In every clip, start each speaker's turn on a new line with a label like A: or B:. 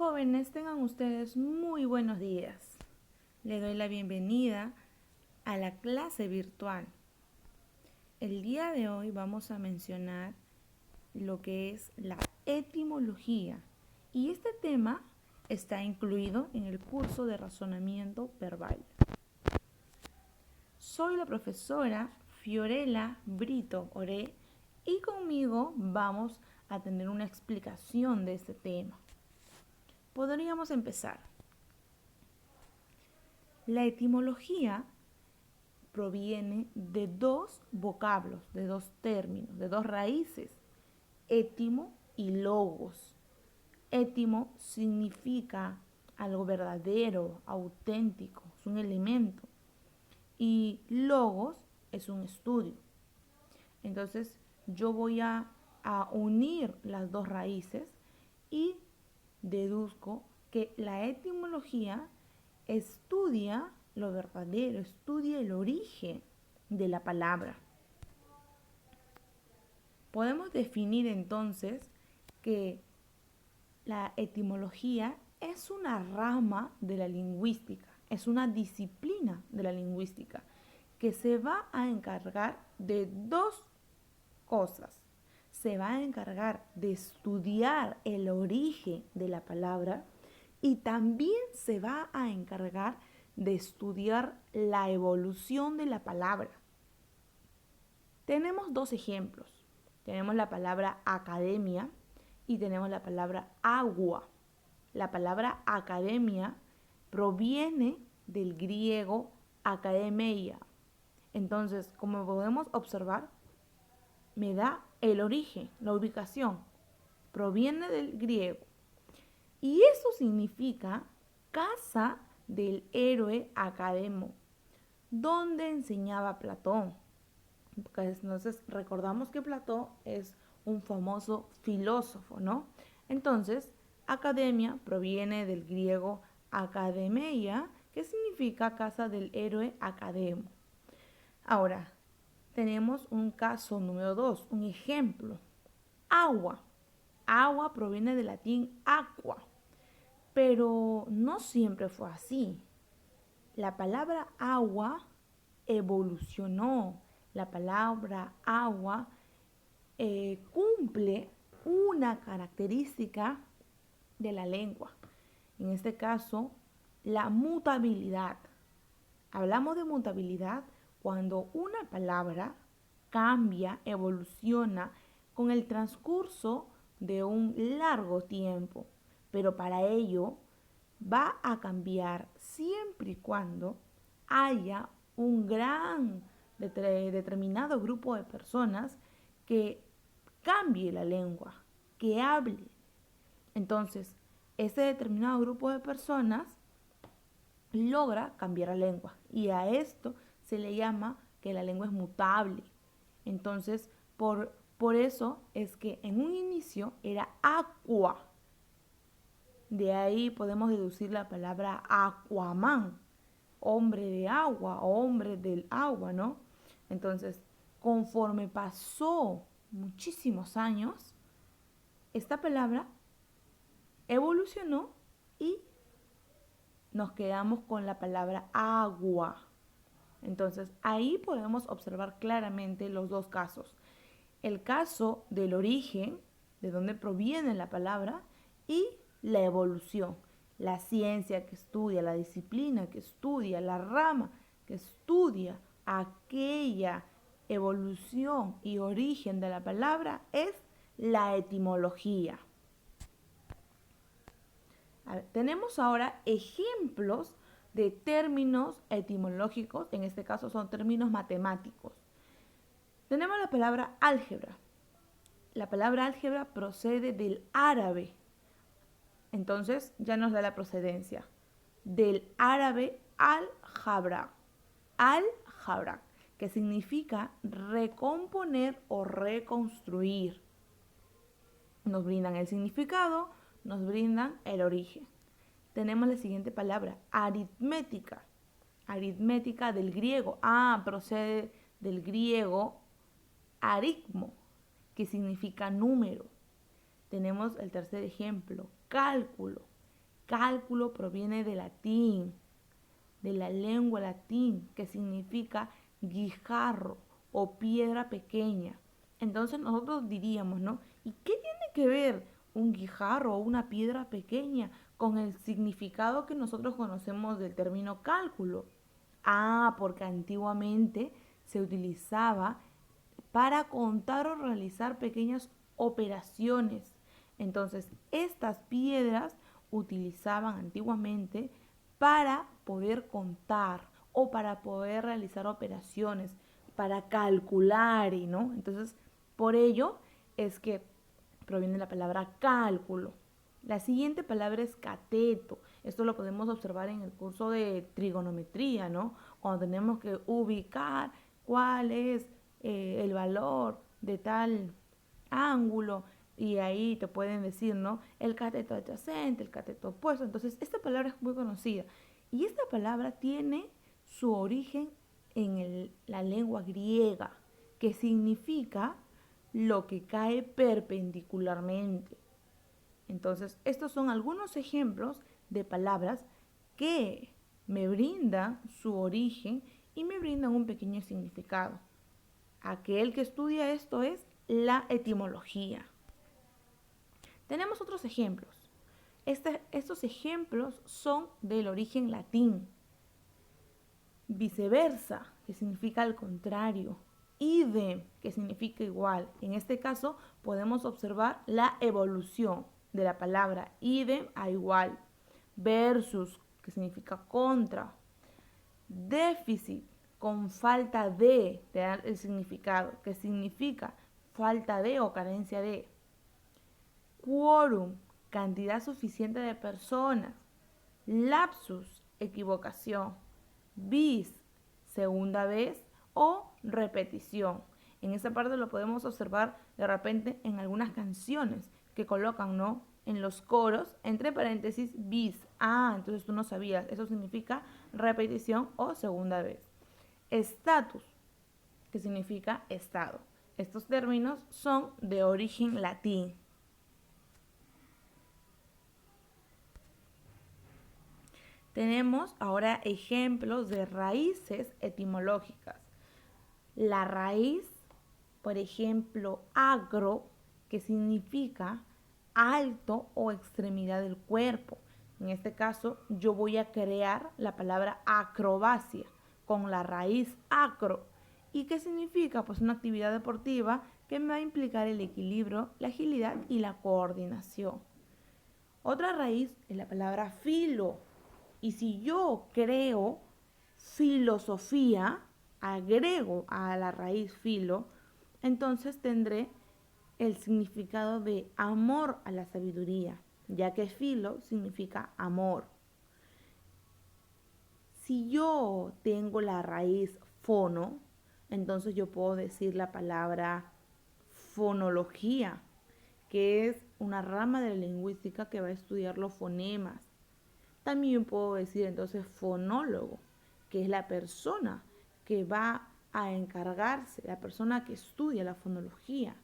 A: Jóvenes, tengan ustedes muy buenos días. Les doy la bienvenida a la clase virtual. El día de hoy vamos a mencionar lo que es la etimología y este tema está incluido en el curso de razonamiento verbal. Soy la profesora Fiorella Brito Oré y conmigo vamos a tener una explicación de este tema. Podríamos empezar. La etimología proviene de dos vocablos, de dos términos, de dos raíces, étimo y logos. Étimo significa algo verdadero, auténtico, es un elemento. Y logos es un estudio. Entonces, yo voy a unir las dos raíces y deduzco que la etimología estudia lo verdadero, estudia el origen de la palabra. Podemos definir entonces que la etimología es una rama de la lingüística, es una disciplina de la lingüística que se va a encargar de dos cosas. Se va a encargar de estudiar el origen de la palabra y también se va a encargar de estudiar la evolución de la palabra. Tenemos dos ejemplos. Tenemos la palabra academia y tenemos la palabra agua. La palabra academia proviene del griego akademeia. Entonces, como podemos observar, me da el origen, la ubicación. Proviene del griego. Y eso significa casa del héroe Academo, donde enseñaba Platón. Entonces recordamos que Platón es un famoso filósofo, ¿no? Entonces, academia proviene del griego akademeia, que significa casa del héroe Academo. Ahora, tenemos un caso número 2, un ejemplo. Agua. Agua proviene del latín aqua, pero no siempre fue así. La palabra agua evolucionó. La palabra agua cumple una característica de la lengua. En este caso, la mutabilidad. Hablamos de mutabilidad cuando una palabra cambia, evoluciona con el transcurso de un largo tiempo, pero para ello va a cambiar siempre y cuando haya un gran determinado grupo de personas que cambie la lengua, que hable. Entonces, ese determinado grupo de personas logra cambiar la lengua y a esto se le llama que la lengua es mutable. Entonces, por eso es que en un inicio era aqua. De ahí podemos deducir la palabra Aquaman, hombre de agua o hombre del agua, ¿no? Entonces, conforme pasó muchísimos años, esta palabra evolucionó y nos quedamos con la palabra agua. Entonces, ahí podemos observar claramente los dos casos. El caso del origen, de dónde proviene la palabra, y la evolución. La ciencia que estudia, la disciplina que estudia, la rama que estudia aquella evolución y origen de la palabra es la etimología. Tenemos ahora ejemplos de términos etimológicos, en este caso son términos matemáticos. Tenemos la palabra álgebra. La palabra álgebra procede del árabe. Entonces ya nos da la procedencia. Del árabe al-jabra. Al-jabra, que significa recomponer o reconstruir. Nos brindan el significado, nos brindan el origen. Tenemos la siguiente palabra, aritmética. Aritmética del griego. Procede del griego aritmo, que significa número. Tenemos el tercer ejemplo, cálculo. Cálculo proviene del latín, de la lengua latín, que significa guijarro o piedra pequeña. Entonces nosotros diríamos, ¿no? ¿Y qué tiene que ver un guijarro o una piedra pequeña con el significado que nosotros conocemos del término cálculo? Ah, porque antiguamente se utilizaba para contar o realizar pequeñas operaciones. Entonces, estas piedras utilizaban antiguamente para poder contar o para poder realizar operaciones, para calcular, ¿no? Entonces, por ello es que proviene la palabra cálculo. La siguiente palabra es cateto. Esto lo podemos observar en el curso de trigonometría, ¿no? Cuando tenemos que ubicar cuál es el valor de tal ángulo y ahí te pueden decir, ¿no? El cateto adyacente, el cateto opuesto. Entonces, esta palabra es muy conocida y esta palabra tiene su origen en la lengua griega, que significa lo que cae perpendicularmente. Entonces, estos son algunos ejemplos de palabras que me brindan su origen y me brindan un pequeño significado. Aquel que estudia esto es la etimología. Tenemos otros ejemplos. Estos ejemplos son del origen latín. Viceversa, que significa al contrario. Idem, que significa igual. En este caso podemos observar la evolución de la palabra idem a igual. Versus, que significa contra. Déficit, con falta de, te da el significado, que significa falta de o carencia de. Quórum, cantidad suficiente de personas. Lapsus, equivocación. Bis, segunda vez o repetición. En esa parte lo podemos observar de repente en algunas canciones que colocan, ¿no? En los coros, entre paréntesis, bis. Ah, entonces tú no sabías. Eso significa repetición o segunda vez. Estatus, que significa estado. Estos términos son de origen latín. Tenemos ahora ejemplos de raíces etimológicas. La raíz, por ejemplo, agro, que significa alto o extremidad del cuerpo. En este caso, yo voy a crear la palabra acrobacia con la raíz acro. ¿Y qué significa? Pues una actividad deportiva que me va a implicar el equilibrio, la agilidad y la coordinación. Otra raíz es la palabra filo. Y si yo creo filosofía, agrego a la raíz filo, entonces tendré el significado de amor a la sabiduría, ya que filo significa amor. Si yo tengo la raíz fono, entonces yo puedo decir la palabra fonología, que es una rama de la lingüística que va a estudiar los fonemas. También puedo decir entonces fonólogo, que es la persona que va a encargarse, la persona que estudia la fonología.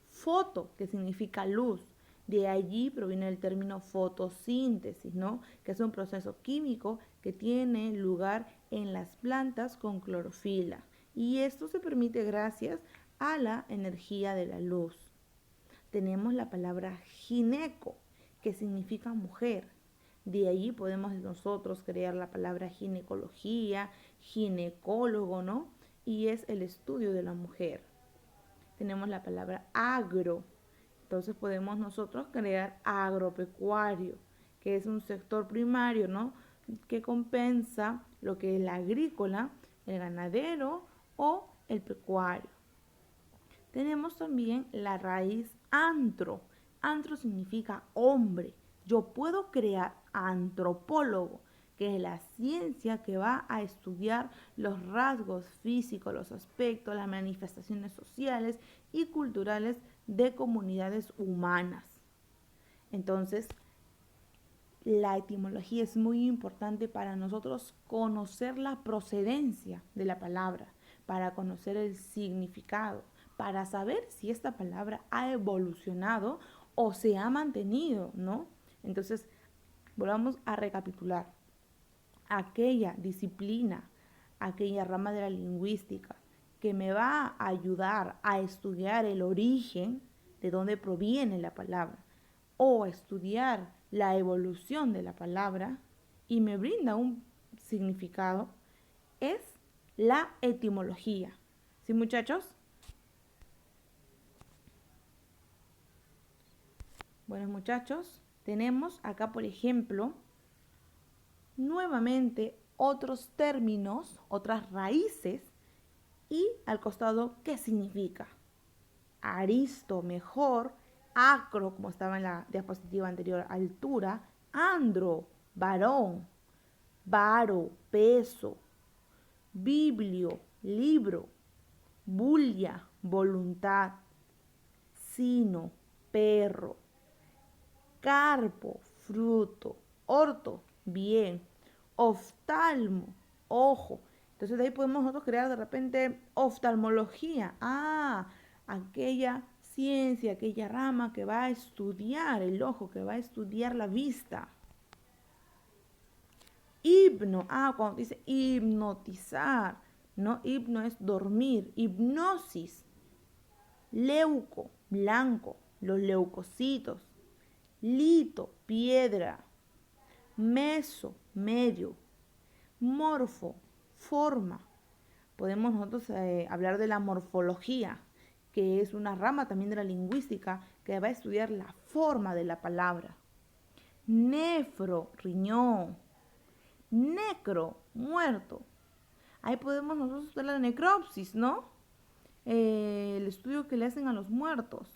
A: Foto, que significa luz. De allí proviene el término fotosíntesis, ¿no? Que es un proceso químico que tiene lugar en las plantas con clorofila. Y esto se permite gracias a la energía de la luz. Tenemos la palabra gineco, que significa mujer. De allí podemos nosotros crear la palabra ginecología, ginecólogo, ¿no? Y es el estudio de la mujer. Tenemos la palabra agro. Entonces podemos nosotros crear agropecuario, que es un sector primario, ¿no? Que compensa lo que es la agrícola, el ganadero o el pecuario. Tenemos también la raíz antro. Antro significa hombre. Yo puedo crear antropólogo, que es la ciencia que va a estudiar los rasgos físicos, los aspectos, las manifestaciones sociales y culturales de comunidades humanas. Entonces, la etimología es muy importante para nosotros conocer la procedencia de la palabra, para conocer el significado, para saber si esta palabra ha evolucionado o se ha mantenido, ¿no? Entonces, volvamos a recapitular. Aquella disciplina, aquella rama de la lingüística que me va a ayudar a estudiar el origen de dónde proviene la palabra o estudiar la evolución de la palabra y me brinda un significado, es la etimología. ¿Sí, muchachos? Bueno, muchachos, tenemos acá, por ejemplo, nuevamente otros términos, otras raíces y al costado, ¿qué significa? Aristo, mejor, acro, como estaba en la diapositiva anterior, altura, andro, varón, varo, peso, biblio, libro, bulia, voluntad, sino, perro, carpo, fruto, orto, bien, oftalmo, ojo. Entonces de ahí podemos nosotros crear de repente oftalmología. Aquella ciencia, aquella rama que va a estudiar el ojo, que va a estudiar la vista. Hipno, cuando dice hipnotizar, no, hipno es dormir, hipnosis. Leuco, blanco, los leucocitos. Lito, piedra. Meso, medio. Morfo, forma. Podemos nosotros hablar de la morfología, que es una rama también de la lingüística que va a estudiar la forma de la palabra. Nefro, riñón. Necro, muerto. Ahí podemos nosotros estudiar la necropsis, ¿no? El estudio que le hacen a los muertos.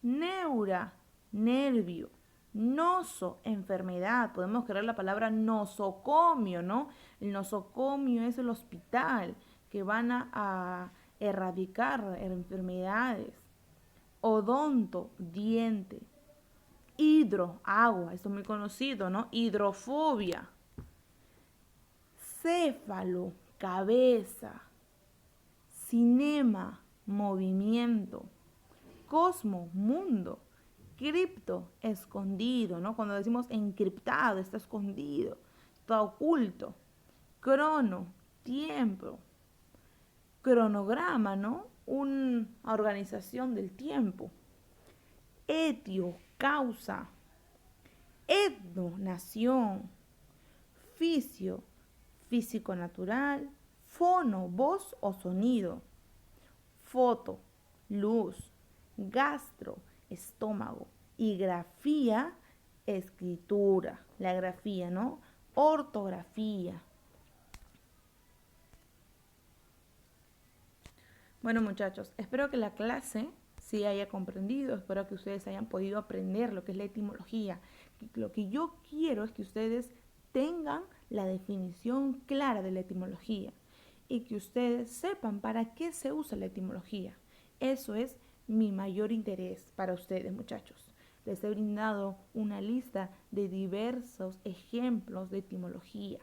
A: Neura, nervio. Noso, enfermedad. Podemos crear la palabra nosocomio, ¿no? El nosocomio es el hospital que van a erradicar enfermedades. Odonto, diente. Hidro, agua. Esto es muy conocido, ¿no? Hidrofobia. Céfalo, cabeza. Cinema, movimiento. Cosmo, mundo. Cripto, escondido, ¿no? Cuando decimos encriptado, está escondido, está oculto. Crono, tiempo. Cronograma, ¿no? Una organización del tiempo. Etio, causa. Etno, nación. Fisio, físico natural. Fono, voz o sonido. Foto, luz. Gastro, estómago. Y grafía, escritura. La grafía, ¿no? Ortografía. Bueno, muchachos, espero que la clase sí haya comprendido, espero que ustedes hayan podido aprender lo que es la etimología. Lo que yo quiero es que ustedes tengan la definición clara de la etimología y que ustedes sepan para qué se usa la etimología. Eso es mi mayor interés para ustedes, muchachos. Les he brindado una lista de diversos ejemplos de etimología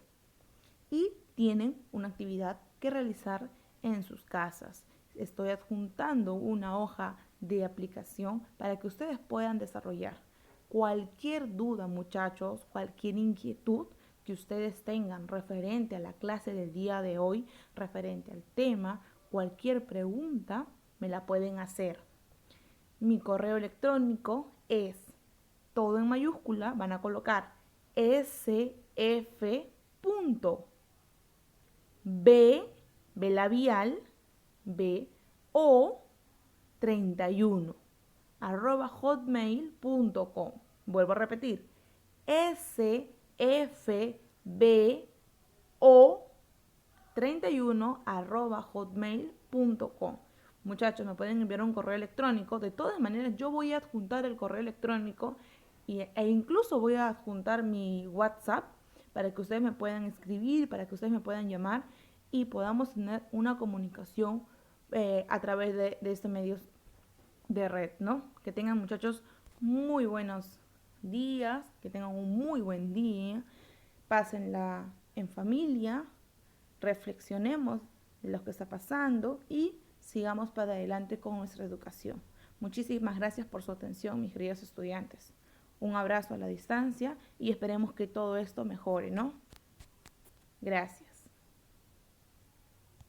A: y tienen una actividad que realizar en sus casas. Estoy adjuntando una hoja de aplicación para que ustedes puedan desarrollar. Cualquier duda, muchachos, cualquier inquietud que ustedes tengan referente a la clase del día de hoy, referente al tema, cualquier pregunta, me la pueden hacer. Mi correo electrónico es todo en mayúscula, van a colocar B labial, B, O, 31, @hotmail.com. Vuelvo a repetir, SFBO31 @hotmail.com. Muchachos, me pueden enviar un correo electrónico. De todas maneras, yo voy a adjuntar el correo electrónico e incluso voy a adjuntar mi WhatsApp para que ustedes me puedan escribir, para que ustedes me puedan llamar y podamos tener una comunicación a través de estos medios de red, ¿no? Que tengan, muchachos, muy buenos días, que tengan un muy buen día, pásenla en familia, reflexionemos de lo que está pasando y sigamos para adelante con nuestra educación. Muchísimas gracias por su atención, mis queridos estudiantes. Un abrazo a la distancia y esperemos que todo esto mejore, ¿no? Gracias.